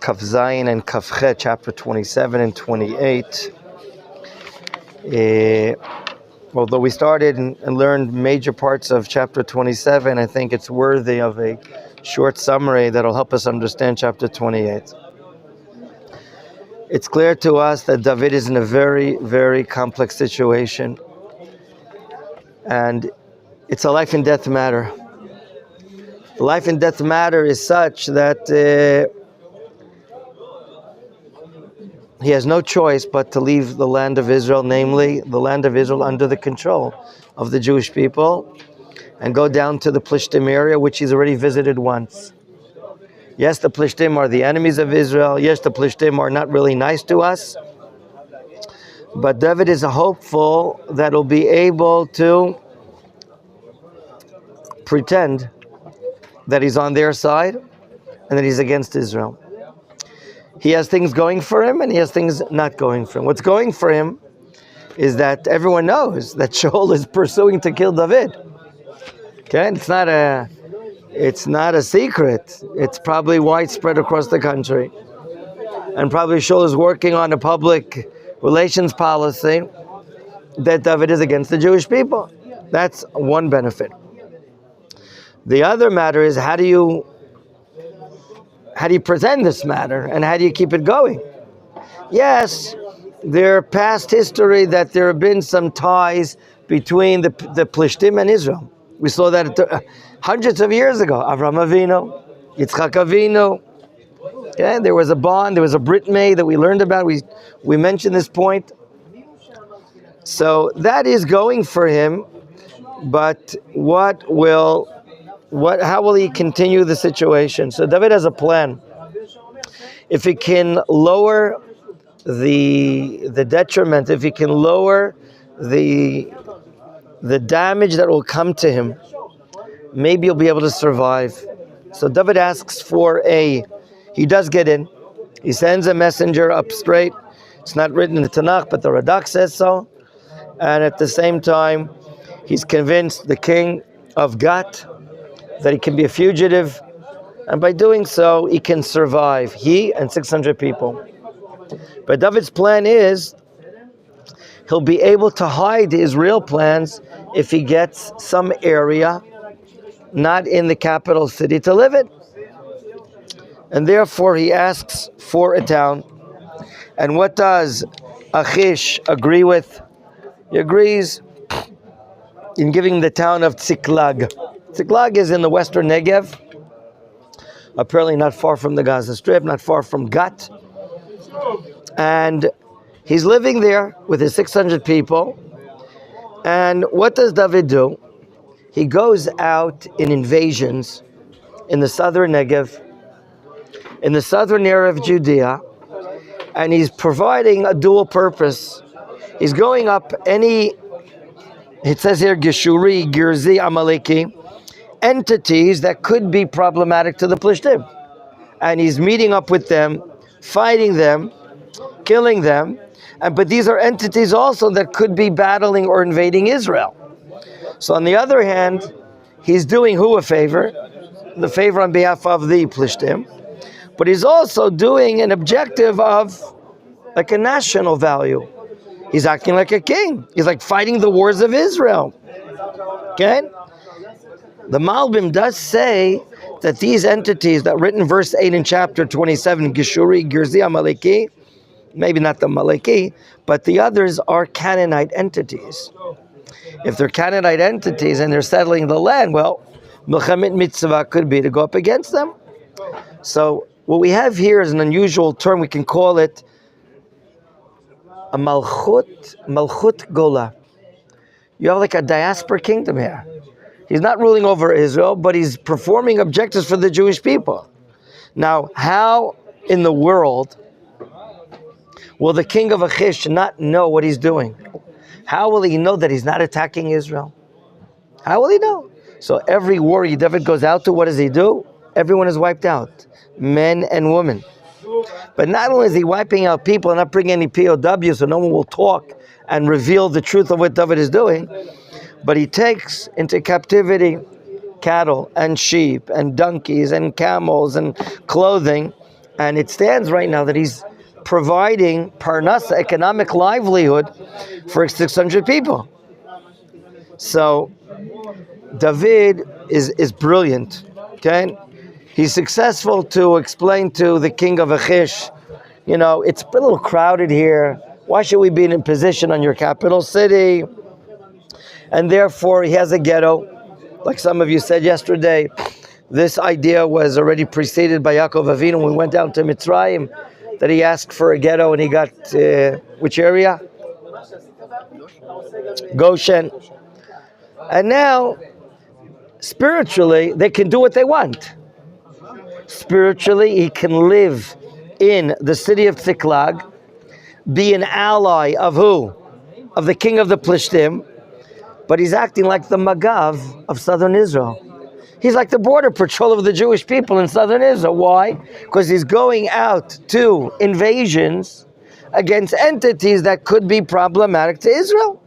Kaf Zayin and Kaf Chet, chapter 27 and 28. Although we started and learned major parts of chapter 27, I think it's worthy of a short summary that'll help us understand chapter 28. It's clear to us that David is in a very, very complex situation, and it's a life and death matter. The life and death matter is such that he has no choice but to leave the land of Israel, namely the land of Israel under the control of the Jewish people, and go down to the Plishtim area, which he's already visited once. Yes, the Plishtim are the enemies of Israel. Yes, the Plishtim are not really nice to us. But David is hopeful that he'll be able to pretend that he's on their side and that he's against Israel. He has things going for him and he has things not going for him. What's going for him is that everyone knows that Shaul is pursuing to kill David. Okay, it's not a secret. It's probably widespread across the country. And probably Shaul is working on a public relations policy that David is against the Jewish people. That's one benefit. The other matter is how do you pretend this matter and how do you keep it going? Yes, there past history that there have been some ties between the Plishtim and Israel. We saw that hundreds of years ago. Avraham Avinu, Yitzchak Avinu. Okay, there was a bond, there was a Brit May that we learned about. We mentioned this point. So that is going for him, but how will he continue the situation? So David has a plan. If he can lower the detriment, if he can lower the damage that will come to him, maybe he'll be able to survive. So David asks for he does get in. He sends a messenger up straight. It's not written in the Tanakh, but the Radak says so. And at the same time, he's convinced the king of Gat that he can be a fugitive, and by doing so, he can survive, he and 600 people. But David's plan is, he'll be able to hide his real plans if he gets some area, not in the capital city, to live in. And therefore, he asks for a town. And what does Achish agree with? He agrees in giving the town of Tziklag. Tziklag is in the western Negev, apparently not far from the Gaza Strip, not far from Gat. And he's living there with his 600 people. And what does David do? He goes out in invasions in the southern Negev, in the southern area of Judea, and he's providing a dual purpose. He's going up it says here, Geshuri, Girzi, Amaleki, entities that could be problematic to the Plishtim. And he's meeting up with them, fighting them, killing them. But these are entities also that could be battling or invading Israel. So on the other hand, he's doing who a favor? The favor on behalf of the Plishtim. But he's also doing an objective of like a national value. He's acting like a king. He's like fighting the wars of Israel. Okay? The Malbim does say that these entities that written verse 8 in chapter 27, Geshuri, Girzi, Amaleki, maybe not the Maleki, but the others are Canaanite entities. If they're Canaanite entities and they're settling the land, well, Milchemet Mitzvah could be to go up against them. So what we have here is an unusual term. We can call it a Malchut Gola. You have like a diaspora kingdom here. He's not ruling over Israel, but he's performing objectives for the Jewish people. Now, how in the world will the king of Achish not know what he's doing? How will he know that he's not attacking Israel? How will he know? So every warrior David goes out to, what does he do? Everyone is wiped out, men and women. But not only is he wiping out people and not bringing any POWs so no one will talk and reveal the truth of what David is doing, but he takes into captivity cattle and sheep and donkeys and camels and clothing, And it stands right now that he's providing parnasa, economic livelihood, for 600 people. So David is brilliant, okay? He's successful to explain to the king of Achish, it's a little crowded here. Why should we be in a position on your capital city? And therefore, he has a ghetto. Like some of you said yesterday, this idea was already preceded by Yaakov Avinu when we went down to Mitzrayim, that he asked for a ghetto and he got, which area? Goshen. And now, spiritually, they can do what they want. Spiritually, he can live in the city of Tziklag, be an ally of who? Of the king of the Plishtim, but he's acting like the Magav of southern Israel. He's like the border patrol of the Jewish people in southern Israel. Why? Because he's going out to invasions against entities that could be problematic to Israel.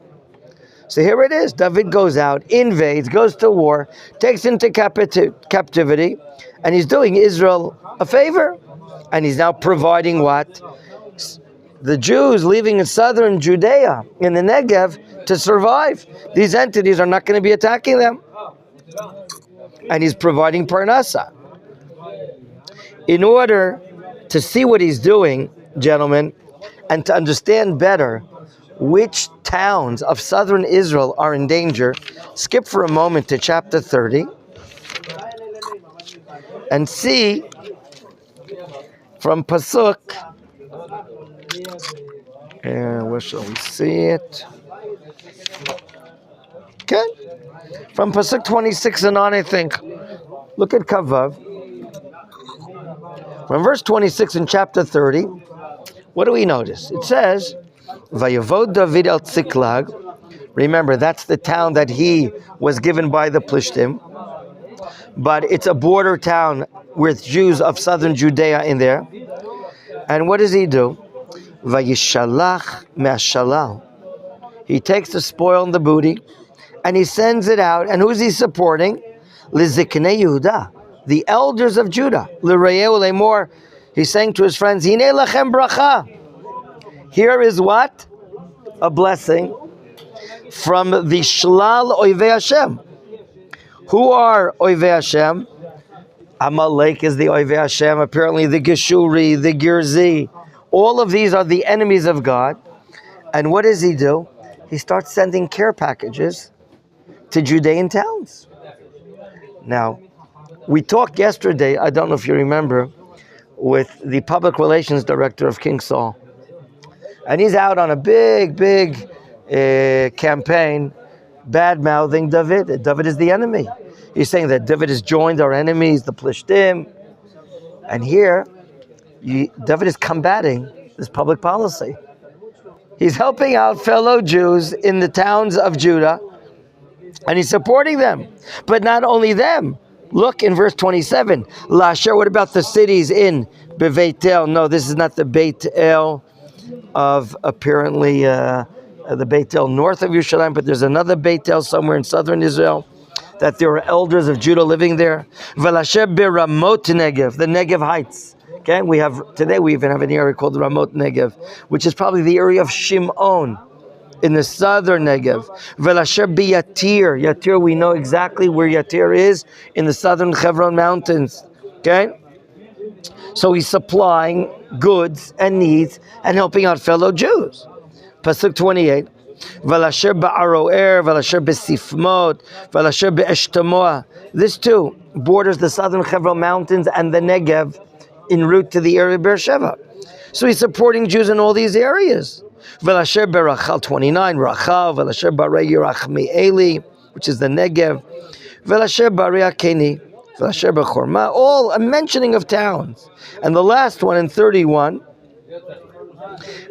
So here it is. David goes out, invades, goes to war, takes into captivity, and he's doing Israel a favor. And he's now providing what? The Jews living in southern Judea, in the Negev, to survive. These entities are not going to be attacking them. And he's providing parnasa. In order to see what he's doing, gentlemen, and to understand better which towns of southern Israel are in danger, skip for a moment to chapter 30 and see from Pasuk, where shall we see it? Okay. From Pasuk 26 and on, I think. Look at Kavav. From verse 26 in chapter 30, what do we notice? It says, Vayavod David al Tziklag. Remember, that's the town that he was given by the Plishtim. But it's a border town with Jews of southern Judea in there. And what does he do? Vayishalach me'ashalal. He takes the spoil and the booty, and he sends it out. And who's he supporting? Liziknei Yehuda, the elders of Judah. L'rayeu le'mor. He's saying to his friends, Hine lachem bracha. Here is what? A blessing from the Shlal Oivei Hashem. Who are Oivei Hashem? Amalek is the Oivei Hashem. Apparently the Geshuri, the Girzi. All of these are the enemies of God. And what does he do? He starts sending care packages to Judean towns. Now, we talked yesterday, I don't know if you remember, with the public relations director of King Saul. And he's out on a big campaign, bad-mouthing David. David is the enemy. He's saying that David has joined our enemies, the Plishtim. And here, David is combating this public policy. He's helping out fellow Jews in the towns of Judah, and he's supporting them. But not only them. Look in verse 27. Lasher, what about the cities in Beit El? No, this is not the Beit El of apparently the Beit El north of Yerushalayim, but there's another Beit El somewhere in southern Israel, that there are elders of Judah living there. Velasher Beramot Negev, the Negev Heights. Okay, today we even have an area called Ramot Negev, which is probably the area of Shimon in the southern Negev. Velasher Yatir. Yatir, we know exactly where Yatir is, in the southern Hebron mountains. Okay? So he's supplying goods and needs and helping out fellow Jews. Pasuk 28. Velasher Ba'aroer, Velasher Besifmot, Velasher Be'eshtamoa. This too borders the southern Hebron mountains and the Negev en route to the area of Beersheba. So he's supporting Jews in all these areas. Velasher Berachal 29, Rachal, Velasher Barei Yerachmi Eli, which is the Negev, Velasher Barei Akeni, Velasher Bechorma, all a mentioning of towns. And the last one in 31,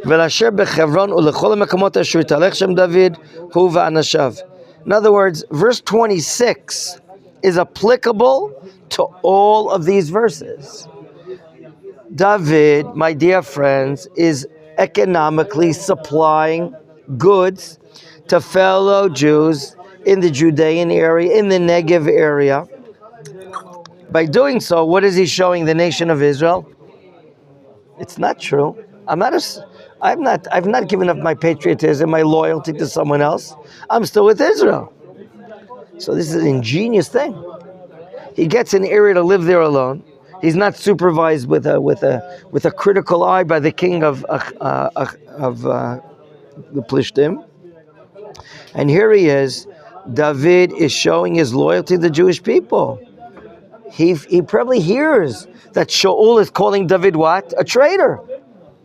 Velasher Bechevron Ulechol Mekamot Asher Yitalech Shem David Hu Va'anashav. In other words, verse 26 is applicable to all of these verses. David, my dear friends, is economically supplying goods to fellow Jews in the Judean area, in the Negev area. By doing so, what is he showing the nation of Israel? It's not true. I've not given up my patriotism, my loyalty to someone else. I'm still with Israel. So this is an ingenious thing. He gets an area to live there alone. He's not supervised with a critical eye by the king of the Plishtim. And here he is. David is showing his loyalty to the Jewish people. He probably hears that Shaul is calling David what? A traitor,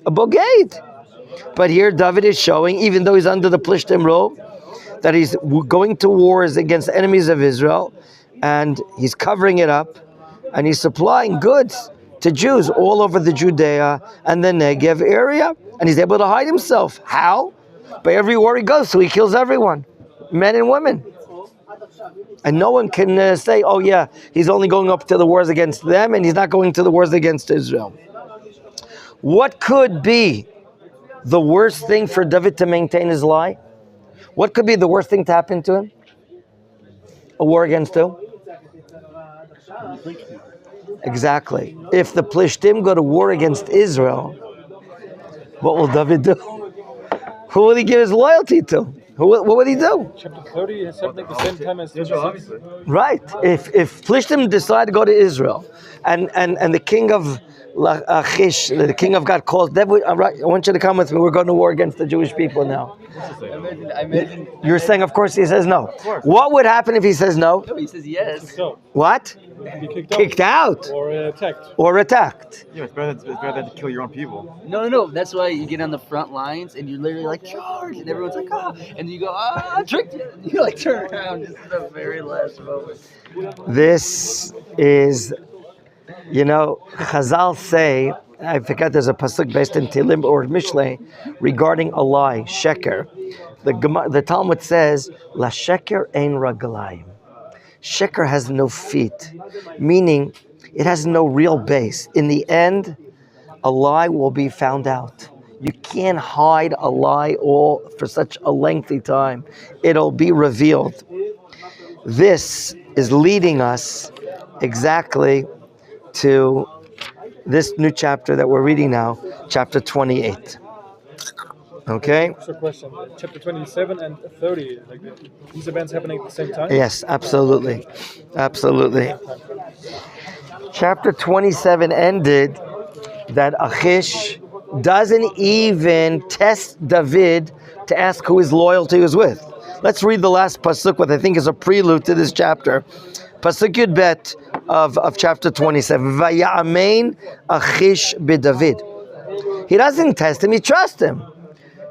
a bogeyed. But here David is showing, even though he's under the Plishtim rule, that he's going to wars against enemies of Israel, and he's covering it up, and he's supplying goods to Jews all over the Judea and the Negev area, and he's able to hide himself. How? By every war he goes, so he kills everyone, men and women. And no one can say, oh yeah, he's only going up to the wars against them, and he's not going to the wars against Israel. What could be the worst thing for David to maintain his lie? What could be the worst thing to happen to him? A war against who? Exactly. If the Plishtim go to war against Israel, what will David do? Who will he give his loyalty to? What would he do? Chapter 30 is happening at the same time as Israel, obviously. Right. If Plishtim decide to go to Israel, and the king of Lachish, the king of God, calls, David, I want you to come with me. We're going to war against the Jewish people now. I imagine. You're saying, of course, he says no. What would happen if he says no? No, he says yes. What? Be Kicked out. Or attacked. Yeah, it's better than to kill your own people. No. That's why you get on the front lines and you're literally like, charge! And everyone's like, ah! And you go, I tricked you! And you like turn around just at the very last moment. This is, Chazal say, I forget there's a pasuk based in Tehillim or Mishlei regarding a lie, sheker. The Talmud says, La sheker ein raglayim. Sheker has no feet, meaning it has no real base. In the end, a lie will be found out. You can't hide a lie all for such a lengthy time. It'll be revealed. This is leading us exactly to this new chapter that we're reading now, chapter 28. Okay? So question, chapter 27 and 30, like these events happening at the same time? Yes, absolutely. Absolutely. Chapter 27 ended that Achish doesn't even test David to ask who his loyalty was with. Let's read the last pasuk, what I think is a prelude to this chapter. Pasuk Yud Bet of chapter 27. Vaya'amein Achish b'David. He doesn't test him, he trusts him.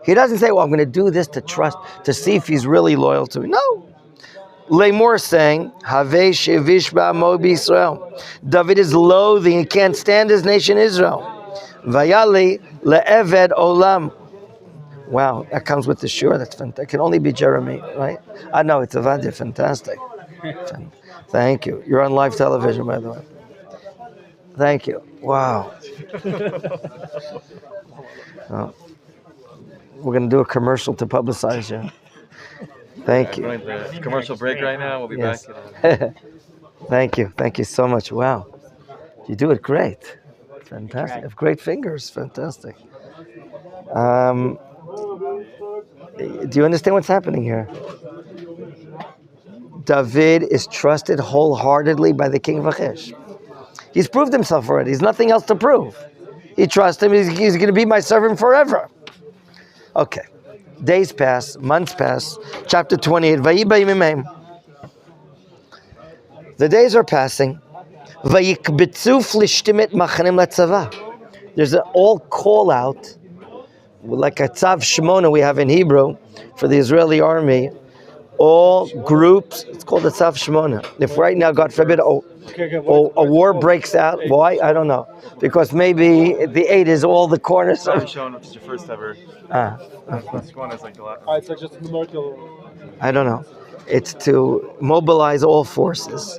He doesn't say, well, I'm going to do this to see if he's really loyal to me. No. Lamor saying, Havei shevish ba'amo b'Yisrael. David is loathing, he can't stand his nation Israel. Vayali le'eved olam. Wow, that comes with the shur. That's fantastic. That can only be Jeremy, right? I know, it's Avadia. Fantastic. Thank you. You're on live television, by the way. Thank you. Wow. Oh. We're going to do a commercial to publicize you. Thank you. We're going to commercial break right now. We'll be back. Thank you. Thank you so much. Wow. You do it great. Fantastic. You have great fingers. Fantastic. Do you understand what's happening here? David is trusted wholeheartedly by the king of Achish. He's proved himself already. There's nothing else to prove. He trusts him. He's going to be my servant forever. Okay. Days pass, months pass. Chapter 28. The days are passing. There's an all call out, like a tzav shmona we have in Hebrew for the Israeli army. All groups, it's called a tzav shmona. If right now, God forbid, a war breaks out, why? I don't know. Because maybe the 8 is all the corners of... which is your first ever. Shmona is like the last. It's like just numerical. I don't know. It's to mobilize all forces.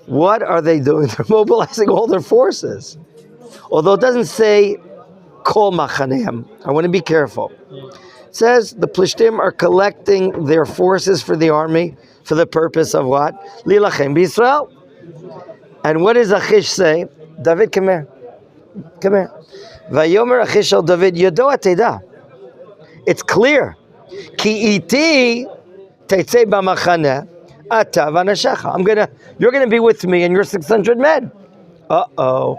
What are they doing? They're mobilizing all their forces. Although it doesn't say kol machanehem. I want to be careful. It says the Plishtim are collecting their forces for the army for the purpose of what? Lilachem b'Yisrael. And what does Achish say? David, come here. Come here. Vayomer Achish el David Yodo Ateda. It's clear. Ki iti tetzei b'machaneh ata v'anashecha. You're gonna be with me and your 600 men. Uh-oh.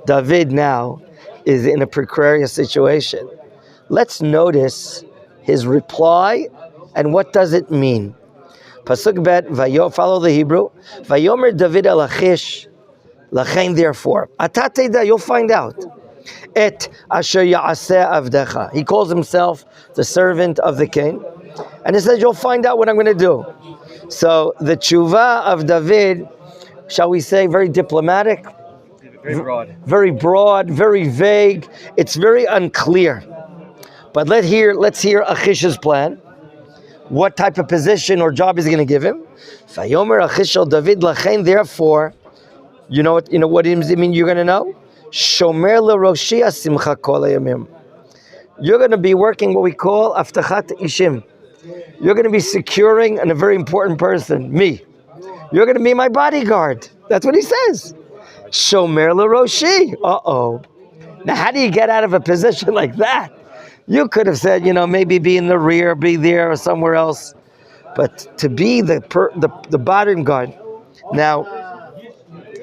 David now is in a precarious situation. Let's notice his reply and what does it mean. Pasuk bet, follow the Hebrew. Vayomer David el Achish, lachein therefore. Ata teda, you'll find out. Et asher ya'aseh avdecha. He calls himself the servant of the king. And he says, you'll find out what I'm going to do. So the tshuva of David, shall we say, very diplomatic, very broad, very vague. It's very unclear. But let's hear Achish's plan. What type of position or job is he going to give him? Vayomer Achish el David lachein. Therefore, you know what does it mean? You're going to know. Shomer leroshi simcha kol hayamim. You're going to be working what we call aftachat ishim. You're going to be securing a very important person, me. You're going to be my bodyguard. That's what he says. Shomer leroshi. Uh-oh. Now, how do you get out of a position like that? You could have said, maybe be in the rear, be there or somewhere else. But to be the bodyguard. Now,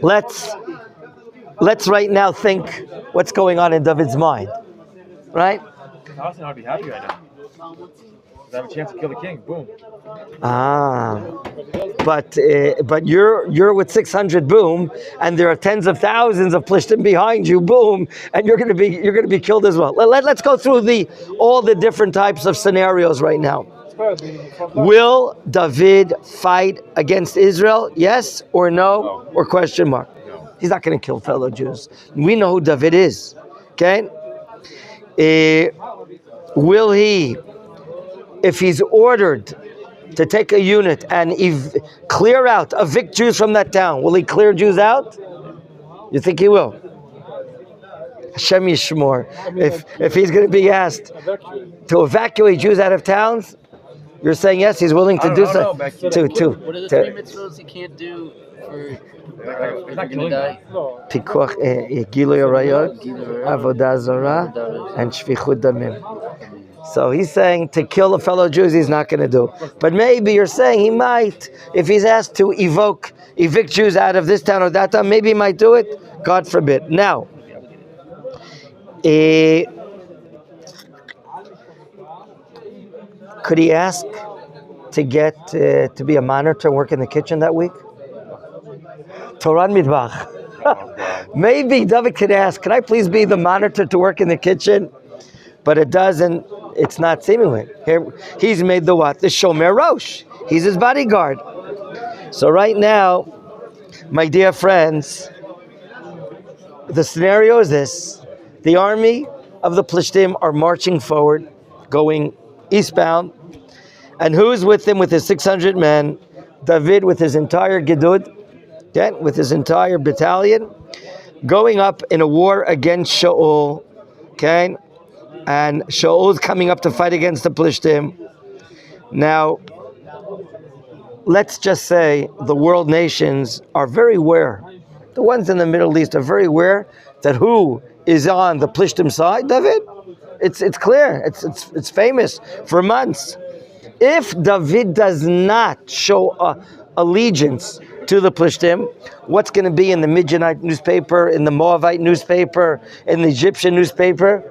let's right now think what's going on in David's mind. Right? I'd be happy right now. I have a chance to kill the king. Boom. But you're with 600 boom, and there are tens of thousands of Plishtim behind you boom, and you're going to be killed as well. Let's go through all the different types of scenarios right now. Will David fight against Israel? Yes or no? Or question mark? No. He's not going to kill fellow Jews. We know who David is. Okay? Will he, if he's ordered to take a unit and evict Jews from that town, will he clear Jews out? You think he will? Hashem Yishmor. If he's going to be asked to evacuate Jews out of towns, you're saying yes, he's willing to do so. What are the 3 mitzvahs he can't do for He's not killing them. Pikuach, Giloy Arayot, Avodah Zarah, and Shvichut Damim. So he's saying to kill a fellow Jews, he's not going to do. But maybe you're saying he might, if he's asked to evict Jews out of this town or that town, maybe he might do it. God forbid. Now, could he ask to get to be a monitor and work in the kitchen that week? Toran Midbach. Maybe David could ask, can I please be the monitor to work in the kitchen? But it's not seemingly. Here, he's made the what? The Shomer Rosh. He's his bodyguard. So right now, my dear friends, the scenario is this. The army of the Plishtim are marching forward, going eastbound. And who's with him with his 600 men? David with his entire Gedud, with his entire battalion, going up in a war against Shaul. Okay? And Shaul's coming up to fight against the Plishtim. Now, let's just say the world nations are very aware. The ones in the Middle East are very aware that who is on the Plishtim side? David. It's clear. It's famous for months. If David does not show allegiance to the Plishtim, what's going to be in the Midianite newspaper, in the Moabite newspaper, in the Egyptian newspaper?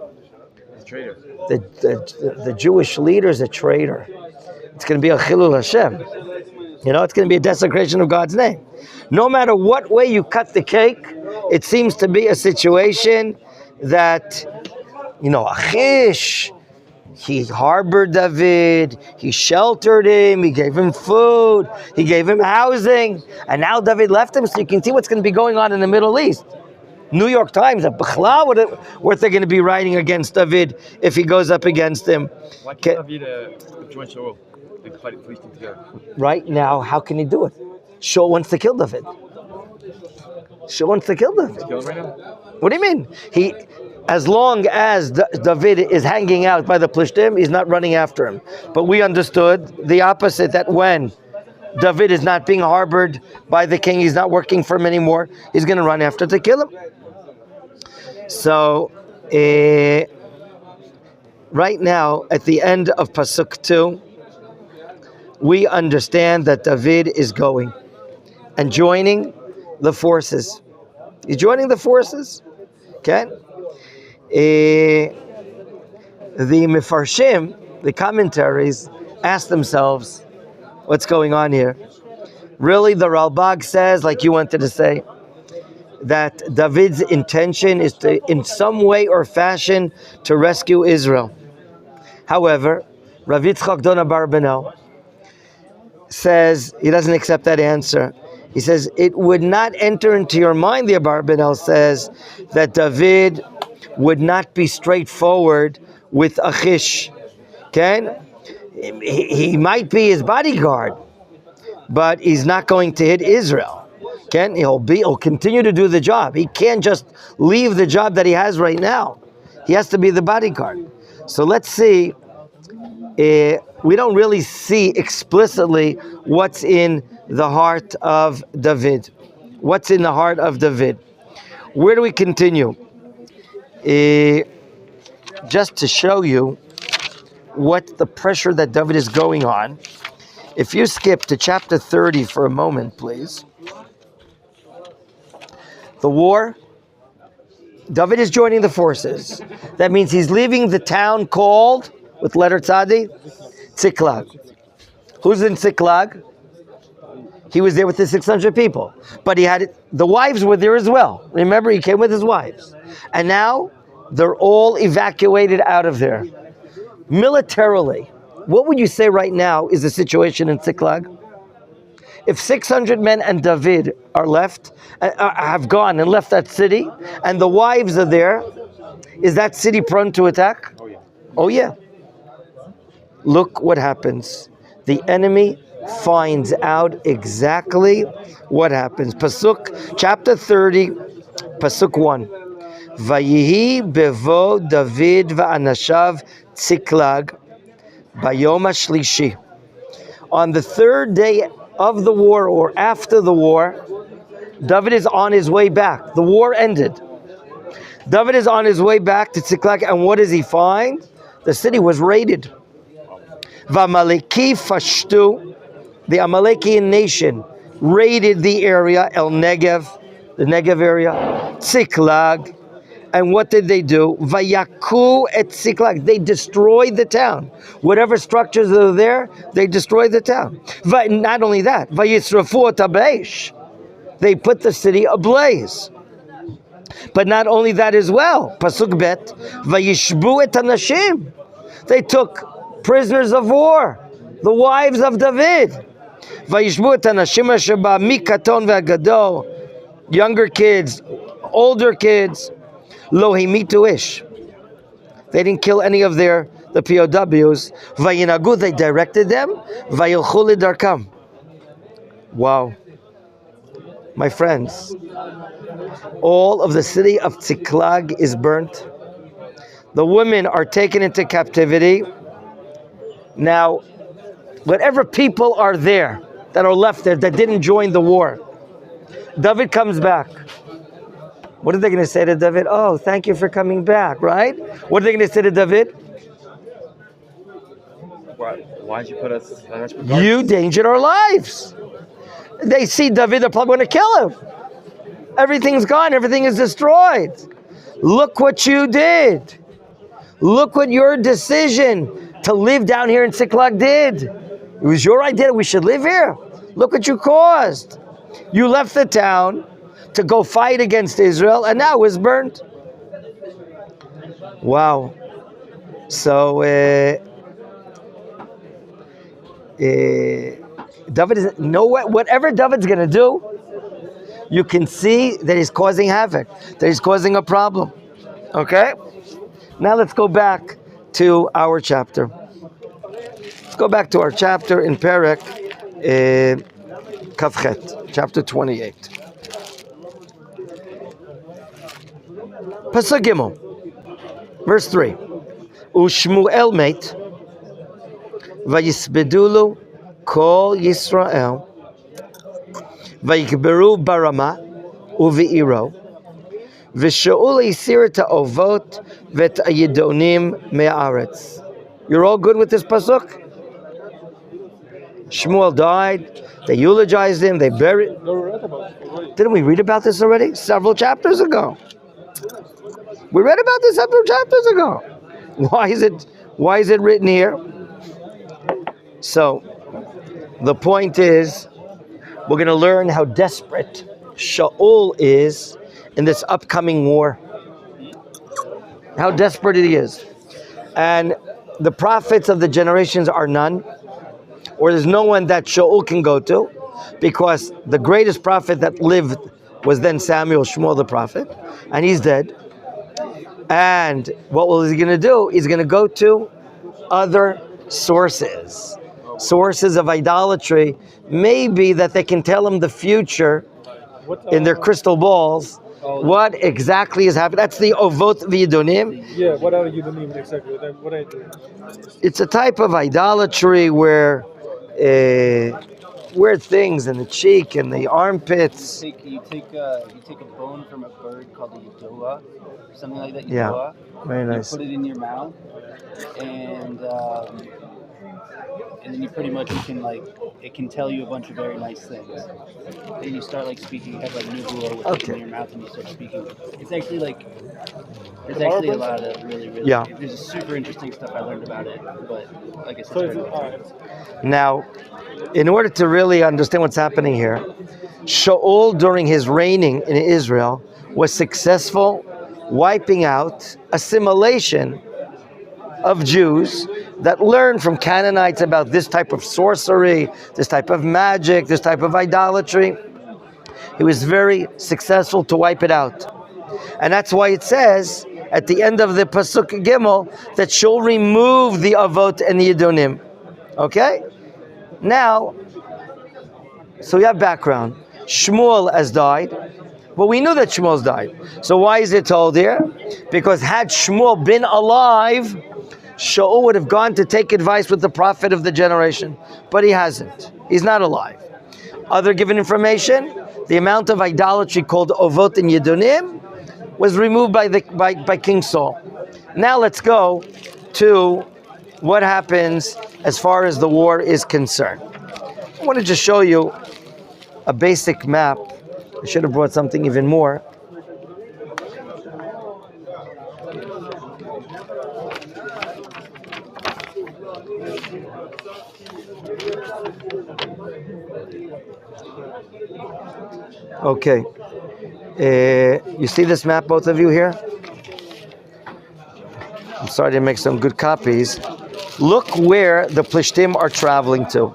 Traitor. The Jewish leader is a traitor. It's going to be a Chilul Hashem. It's going to be a desecration of God's name. No matter what way you cut the cake, it seems to be a situation that, Achish, he harbored David, he sheltered him, he gave him food, he gave him housing, and now David left him, so you can see what's going to be going on in the Middle East. New York Times, what they're going to be writing against David if he goes up against him. Why can't David join Shaul and fight the police together? Right now, how can he do it? Shaul wants to kill David. Shaul wants to kill David. Kill him right now? What do you mean? As long as David is hanging out by the Plishtim, he's not running after him. But we understood the opposite, that when David is not being harbored by the king, he's not working for him anymore, he's going to run after to kill him. So, right now, at the end of Pasuk 2, we understand that David is going and joining the forces. He's joining the forces. Okay? The Mefarshim, the commentaries, ask themselves, what's going on here? Really, the Ralbag says, like you wanted to say, that David's intention is to, in some way or fashion, to rescue Israel. However, Rav Yitzchak Dona Bar Benel says he doesn't accept that answer. He says it would not enter into your mind, the Bar Benel says, that David would not be straightforward with Achish. Okay? He might be his bodyguard, but he's not going to hit Israel. He'll continue to do the job. He can't just leave the job that he has right now. He has to be the bodyguard. So let's see. We don't really see explicitly what's in the heart of David. What's in the heart of David? Where do we continue? Just to show you what the pressure that David is going on. If you skip to chapter 30 for a moment, please. The war, David is joining the forces. That means he's leaving the town called, with letter Tzadi, Tziklag. Who's in Tziklag? He was there with the 600 people. But the wives were there as well. Remember, he came with his wives. And now, they're all evacuated out of there. Militarily, what would you say right now is the situation in Tziklag? If 600 men and David are left, have gone and left that city, and the wives are there, is that city prone to attack? Oh yeah. Oh yeah. Look what happens. The enemy finds out exactly what happens. Pasuk, chapter 30, Pasuk 1. Vayihi bevo David va'anashav Tziklag bayom hashlishi. On the third day of the war, or after the war, David is on his way back. The war ended. David is on his way back to Tziklag, and what does he find? The city was raided. V'amaleki fashtu, the Amalekian nation raided the area, El Negev, the Negev area, Tziklag, and what did they do? Vayaku et Tziklag, they destroyed the town. Whatever structures are there, they destroyed the town. Not only that, Vayisrafu tabesh, they put the city ablaze. But not only that as well, Pasuk Bet, Vayishbu et Anashim, they took prisoners of war, the wives of David. Vayishbu et Anashim sheba mikaton ve'agado, younger kids, older kids. Lo himitu ish. They didn't kill any of the POWs. Vayinagu, they directed them. Vayilchu lidarkam. Wow. My friends, all of the city of Tziklag is burnt. The women are taken into captivity. Now, whatever people are there that are left there that didn't join the war, David comes back. What are they going to say to David? Oh, thank you for coming back, right? What are they going to say to David? Why'd you put us? You endangered our lives. They see David, they're probably going to kill him. Everything's gone. Everything is destroyed. Look what you did. Look what your decision to live down here in Tziklag did. It was your idea we should live here. Look what you caused. You left the town to go fight against Israel, and now it's burnt. Wow. So, David is whatever David's going to do, you can see that he's causing havoc, that he's causing a problem. Okay? Now let's go back to our chapter. Let's go back to our chapter in Perek Kafchet, chapter 28. Pasuk Gimel, verse 3. Ushmuel mate, vayisbedulu kol Yisrael, vayikberu barama uvi'iro, V'Shaul isir et ha'ovot v'et ha'yedonim me'aretz. You're all good with this pasuk? Shmuel died. They eulogized him. They buried. No, we read about it already. Didn't we read about this already? Several chapters ago. We read about this several chapters ago. Why is it written here? So, the point is, we're going to learn how desperate Shaul is in this upcoming war. How desperate he is. And the prophets of the generations are none, or there's no one that Shaul can go to, because the greatest prophet that lived was then Samuel, Shmuel the prophet, and he's dead. And what was he going to do? He's going to go to other sources of idolatry, maybe that they can tell him the future in their crystal balls, what exactly is happening. That's the Ovot V'Yedonim. Yeah, what are Yedonim exactly? What are you doing? It's a type of idolatry where weird things in the cheek and the armpits. You take a bone from a bird called a yadoa, or something like that. Yeah, Yadoa. very nice. You put it in your mouth, and then you pretty much it can tell you a bunch of very nice things. Then you start speaking. You have nubula with it in your mouth, and you start speaking. It's actually there's actually a lot of really there's super interesting stuff I learned about it. But like I said, now, in order to really understand what's happening here, Shaul during his reigning in Israel was successful wiping out assimilation of Jews that learned from Canaanites about this type of sorcery, this type of magic, this type of idolatry. He was very successful to wipe it out. And that's why it says at the end of the Pasuk Gimel that Shaul removed the Avot and the Yedonim. Okay? Now, so we have background. Shmuel has died. Well, we knew that Shmuel's died. So why is it told here? Because had Shmuel been alive, Shaul would have gone to take advice with the prophet of the generation. But he hasn't. He's not alive. Other given information, the amount of idolatry called Ovot and Yedonim was removed by King Saul. Now let's go to what happens as far as the war is concerned. I want to just show you a basic map. I should have brought something even more. Okay. You see this map, both of you here? I'm sorry to make some good copies. Look where the Plishtim are traveling to.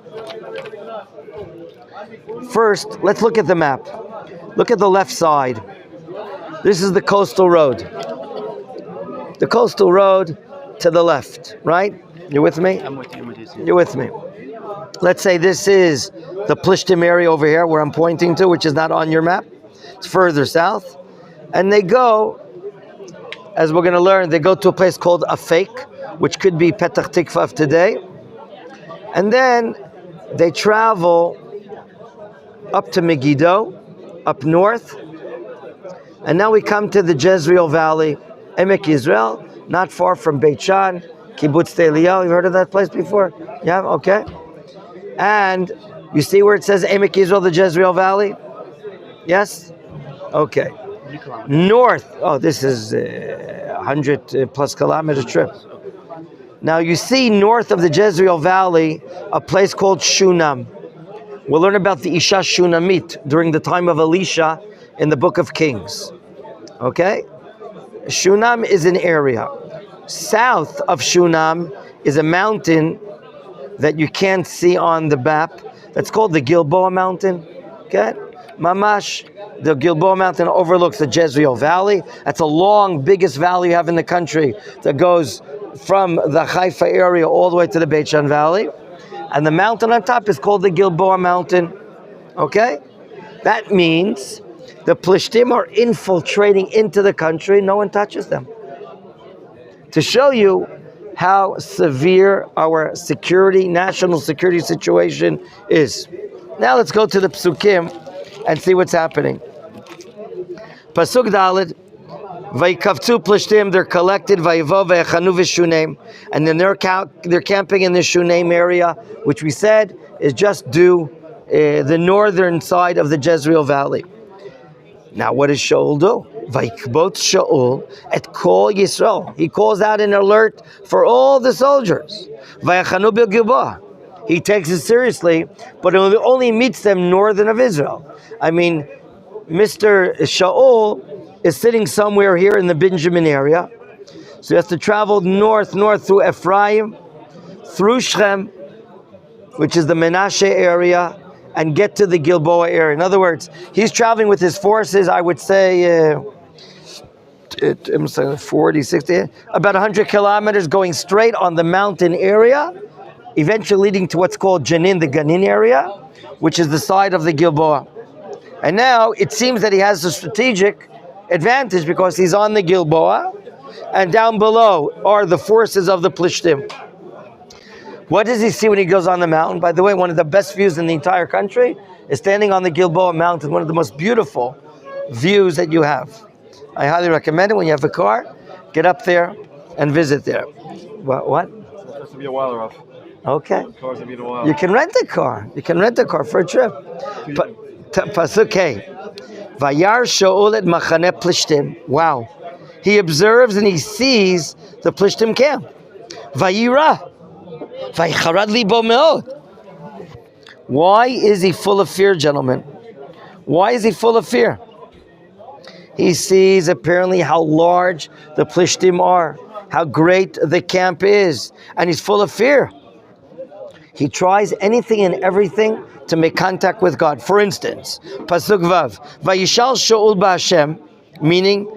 First, let's look at the map. Look at the left side. This is the coastal road. The coastal road to the left, right? You with me? I'm with you. You're with me. Let's say this is the Plishtim area over here where I'm pointing to, which is not on your map. It's further south. And they go, as we're going to learn, they go to a place called Afek, which could be Petach Tikva of today. And then they travel up to Megiddo, up north. And now we come to the Jezreel Valley, Emek Yisrael, not far from Beit Shan, Kibbutz Eliyahu. You've heard of that place before? Yeah? Okay. And you see where it says Emek Yisrael, the Jezreel Valley? Yes? Okay. North. Oh, this is 100 plus kilometer trip. Now you see north of the Jezreel Valley a place called Shunam. We'll learn about the Isha Shunamit during the time of Elisha in the book of Kings. Okay? Shunam is an area. South of Shunam is a mountain that you can't see on the map. That's called the Gilboa Mountain. Okay? Mamash, the Gilboa Mountain overlooks the Jezreel Valley. That's a long, biggest valley you have in the country that goes from the Haifa area all the way to the Beit Shan Valley. And the mountain on top is called the Gilboa Mountain. Okay? That means the Plishtim are infiltrating into the country. No one touches them. To show you how severe our security, national security situation is. Now let's go to the Psukim and see what's happening. Pasuk Dalet, Vayikavtzu plishtim, they're collected. Vayivo vayachanu v'shunem, and then they're camping in the Shunem area, which we said is just due the northern side of the Jezreel Valley. Now, what does Shaul do? Vayikbot Shaul et kol Yisrael. He calls out an alert for all the soldiers. Vayachanu b'Gilboa. He takes it seriously, but it only meets them northern of Israel. I mean, Mr. Shaul is sitting somewhere here in the Benjamin area, so he has to travel north through Ephraim, through Shechem, which is the Menachem area, and get to the Gilboa area. In other words, he's traveling with his forces, I would say, 40, 60, about 100 kilometers, going straight on the mountain area, eventually leading to what's called Janin, the Ganin area, which is the side of the Gilboa. And now it seems that he has a strategic advantage because he's on the Gilboa, and down below are the forces of the Plishtim. What does he see when he goes on the mountain? By the way, one of the best views in the entire country is standing on the Gilboa mountain, one of the most beautiful views that you have. I highly recommend it. When you have a car, get up there and visit there. What? It has to be a while, Rav. Okay. Cars have been a while. You can rent a car. You can rent a car for a trip. Pasuk Hey. Vayar Shaul et Machane Plishtim. Wow. He observes and he sees the Plishtim camp. Vayira. Vaycharad libo meod. Why is he full of fear, gentlemen? Why is he full of fear? He sees apparently how large the Plishtim are, how great the camp is, and he's full of fear. He tries anything and everything to make contact with God. For instance, Pasuk Vav, Vayishal Shaul ba'Hashem, meaning,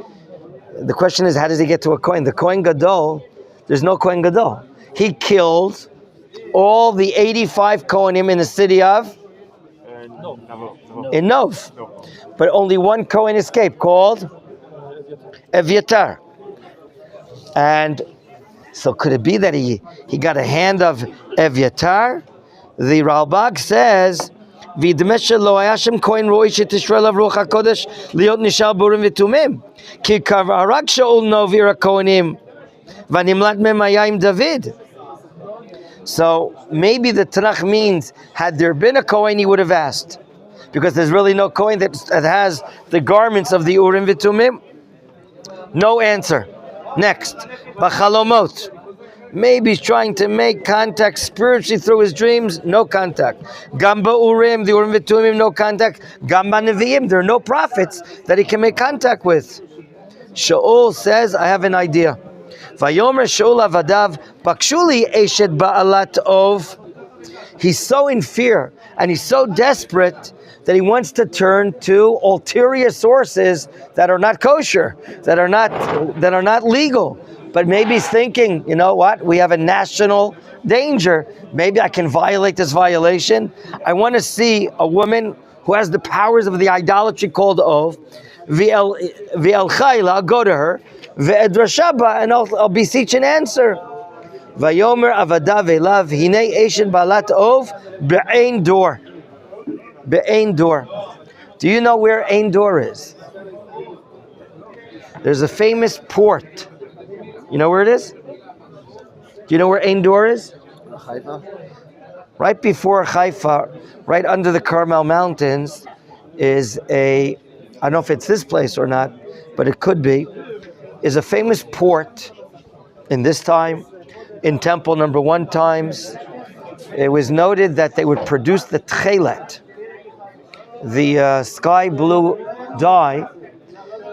the question is, how does he get to a Kohen? The Kohen Gadol, there's no Kohen Gadol. He killed all the 85 Kohanim in the city of? In Nov. But only one Kohen escaped, called Evyatar. And so could it be that he got a hand of Evyatar? The Ralbag says, "V'idmesha lo hayashem kohen roi shetishra lav ruach hakodesh liot nishal burim v'tumim ki kavarag Shaul novir hakohanim v'nimlat mem hayayim David." So maybe the Tanakh means, had there been a Kohen, he would have asked, because there's really no Kohen that has the garments of the Urim v'Tumim. No answer. Next, Bachalomot. Maybe he's trying to make contact spiritually through his dreams. No contact. Gamba Urim, the Urim v'Tumim, no contact. Gamba Nevi'im, there are no prophets that he can make contact with. Shaul says, I have an idea. Vayomer Shaul avadav bakshuli eshet ba'alat ov. He's so in fear and he's so desperate that he wants to turn to ulterior sources that are not kosher, that are not legal. But maybe he's thinking, you know what? We have a national danger. Maybe I can violate this violation. I want to see a woman who has the powers of the idolatry called ov. V'el chayla, I'll go to her. Ve'edrashaba, and I'll beseech an answer. Vayomer avadav elav hinei eshen balat ov be'ein dor. Be'ein dor. Do you know where Ein Dor is? There's a famous port. You know where it is? Do you know where Ein Dor is? Haifa. Right before Haifa, right under the Carmel Mountains, is I don't know if it's this place or not, but it could be, is a famous port in this time, in Temple number 1 times. It was noted that they would produce the tchelet, the sky blue dye,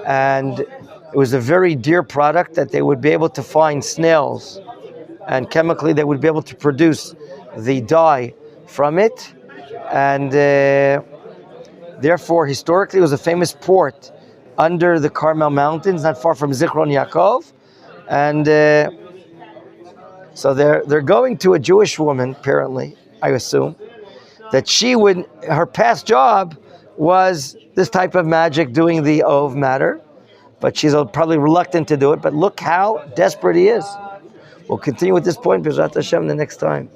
and it was a very dear product that they would be able to find snails, and chemically they would be able to produce the dye from it, and therefore historically it was a famous port under the Carmel Mountains, not far from Zichron Yaakov, and so they're going to a Jewish woman, apparently, I assume, that her past job was this type of magic, doing the Ov matter, but she's probably reluctant to do it, but look how desperate he is. We'll continue with this point, B'ezrat Hashem, the next time.